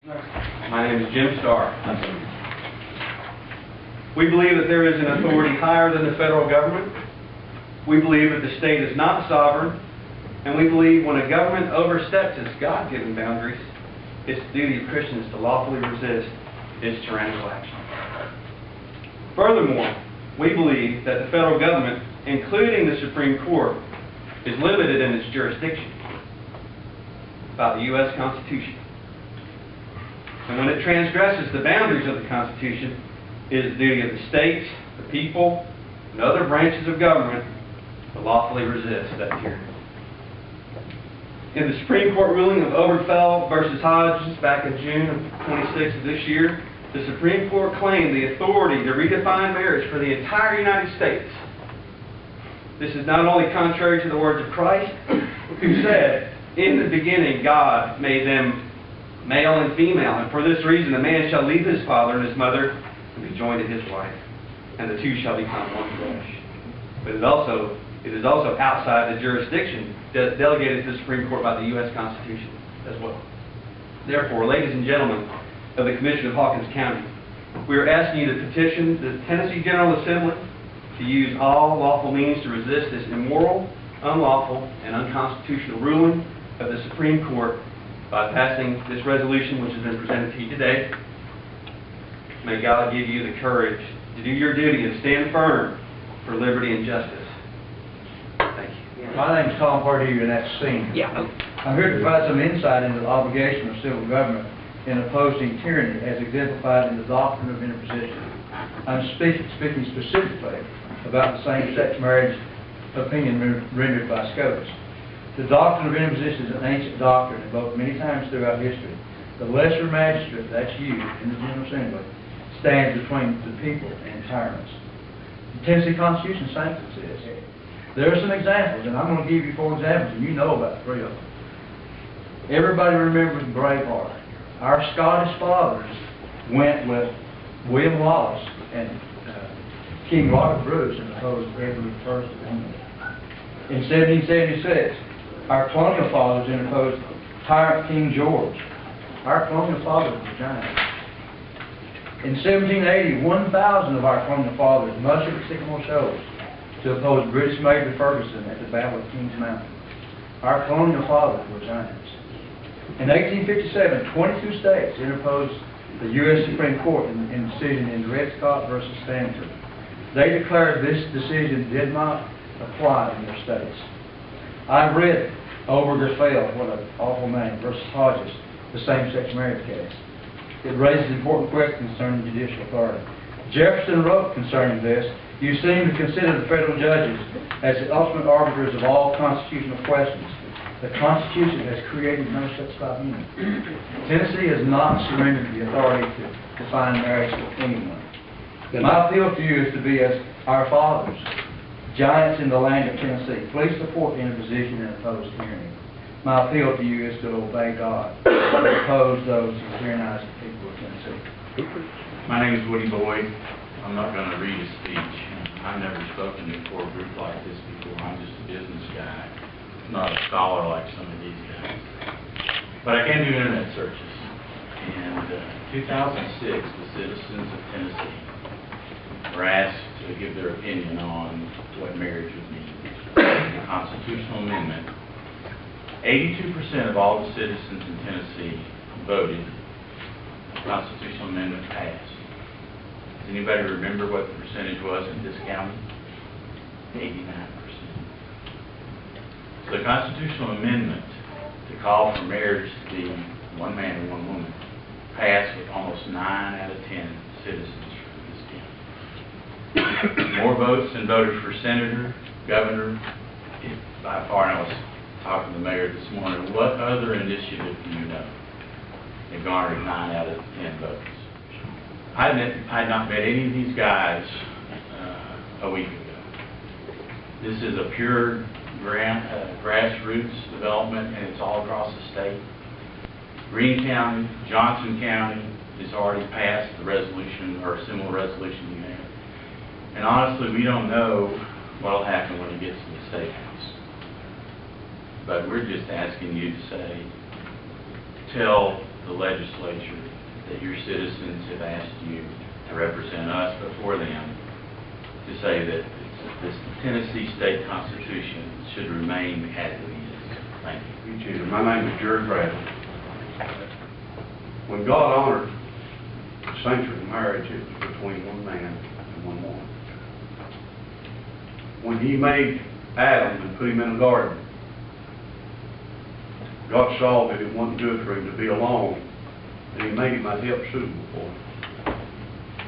My name is Jim Starr. We believe that there is an authority higher than the federal government. We believe that the state is not sovereign. And we believe when a government oversteps its God-given boundaries, it's the duty of Christians to lawfully resist its tyrannical action. Furthermore, we believe that the federal government, including the Supreme Court, is limited in its jurisdiction by the U.S. Constitution. And when it transgresses the boundaries of the Constitution, it is the duty of the states, the people, and other branches of government to lawfully resist that tyranny. In the Supreme Court ruling of Obergefell versus Hodges back in June of 26 of this year, the Supreme Court claimed the authority to redefine marriage for the entire United States. This is not only contrary to the words of Christ, who said, "In the beginning God made them male and female, and for this reason a man shall leave his father and his mother and be joined to his wife, and the two shall become one flesh." But it is also outside the jurisdiction delegated to the Supreme Court by the U.S. Constitution as well. Therefore, ladies and gentlemen of the Commission of Hawkins County, we are asking you to petition the Tennessee General Assembly to use all lawful means to resist this immoral, unlawful, and unconstitutional ruling of the Supreme Court by passing this resolution which has been presented to you today. May God give you the courage to do your duty and stand firm for liberty and justice. Thank you. My name is Tom Pardue, and that's senior. Yeah. I'm here to provide some insight into the obligation of civil government in opposing tyranny as exemplified in the doctrine of interposition. I'm speaking specifically about the same-sex marriage opinion rendered by Scotus. The doctrine of interposition is an ancient doctrine invoked many times throughout history. The lesser magistrate, that's you, in the General Assembly, stands between the people and tyrants. The Tennessee Constitution sanctions this. There are some examples, and I'm going to give you 4 examples, and you know about 3 of them. Everybody remembers Braveheart. Our Scottish fathers went with William Wallace and King Robert Bruce and opposed Edward I of England. In 1776, our colonial fathers interposed tyrant King George. Our colonial fathers were giants. In 1780, 1,000 of our colonial fathers mustered at Sycamore Shoals to oppose British Major Ferguson at the Battle of Kings Mountain. Our colonial fathers were giants. In 1857, 22 states interposed the U.S. Supreme Court in a decision in Dred Scott versus Stanford. They declared this decision did not apply in their states. I've read Obergefell, what an awful name, versus Hodges, the same-sex marriage case. It raises important questions concerning judicial authority. Jefferson wrote concerning this, "You seem to consider the federal judges as the ultimate arbiters of all constitutional questions. The Constitution has created no such tribunal. Tennessee has not surrendered the authority to define marriage to anyone. My appeal to you is to be as our fathers, giants in the land of Tennessee. Please support the interposition and oppose tyranny. My appeal to you is to obey God and oppose those who tyrannize the people of Tennessee." My name is Woody Boyd. I'm not going to read a speech. I've never spoken before a group like this before. I'm just a business guy, not a scholar like some of these guys. But I can do internet searches. And in 2006, the citizens of Tennessee were asked to give their opinion on what marriage would mean. The constitutional amendment. 82% of all the citizens in Tennessee voted. The constitutional amendment passed. Does anybody remember what the percentage was in this county? 89%. So the constitutional amendment to call for marriage to be one man and one woman passed with almost 9 out of 10 citizens from this county. More votes than voted for senator, governor, by far. And I was talking to the mayor this morning. What other initiative do you know that garnered 9 out of 10 votes? I had not met any of these guys a week ago. This is a pure grassroots development, and it's all across the state. Greene County, Johnson County has already passed the resolution or a similar resolution you have. And honestly, we don't know what will happen when it gets to the State House. But we're just asking you to say, tell the legislature that your citizens have asked you to represent us before them to say that this Tennessee state constitution should remain as it is. Thank you. You choose. My name is Jared Bradley. When God honored the sanctity of marriage, it was between one man and one woman. When He made Adam and put him in a garden, God saw that it wasn't good for him to be alone, and He made him a help suitable for him.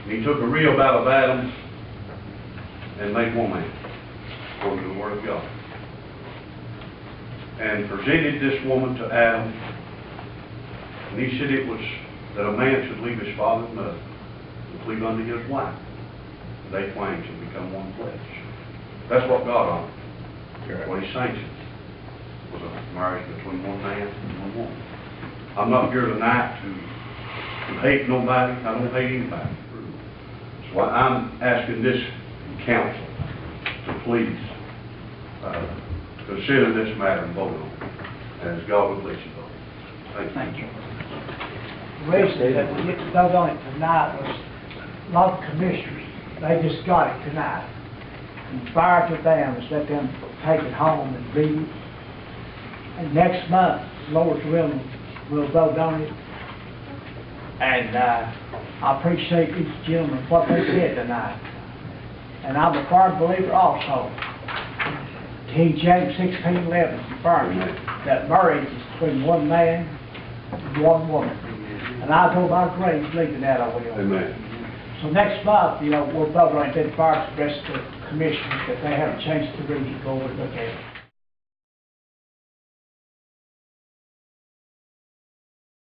And He took a rib out of Adam and made one man, according to the Word of God, and presented this woman to Adam. And He said it was that a man should leave his father and mother and cleave unto his wife. They twain shall become one flesh. That's what God honored. What He sanctioned was a marriage between one man and one woman. I'm not here tonight to hate nobody. I don't hate anybody. So I'm asking this council to please consider this matter and vote on it, as God would let you vote. Thank you. The reason that we get to vote on it tonight was a lot of commissioners, they just got it tonight. And prior to them, is let them take it home and read it. And next month, Lord's willing, we'll vote on it. And I appreciate these gentlemen, what they said tonight. And I'm a firm believer also. James 16:11 confirms that marriage is between one man and one woman. And I go by grace believing that I will. Amen. So next month, we'll vote on it, then fire the rest of the commissioners, if they have a chance to read it, go over and look at it.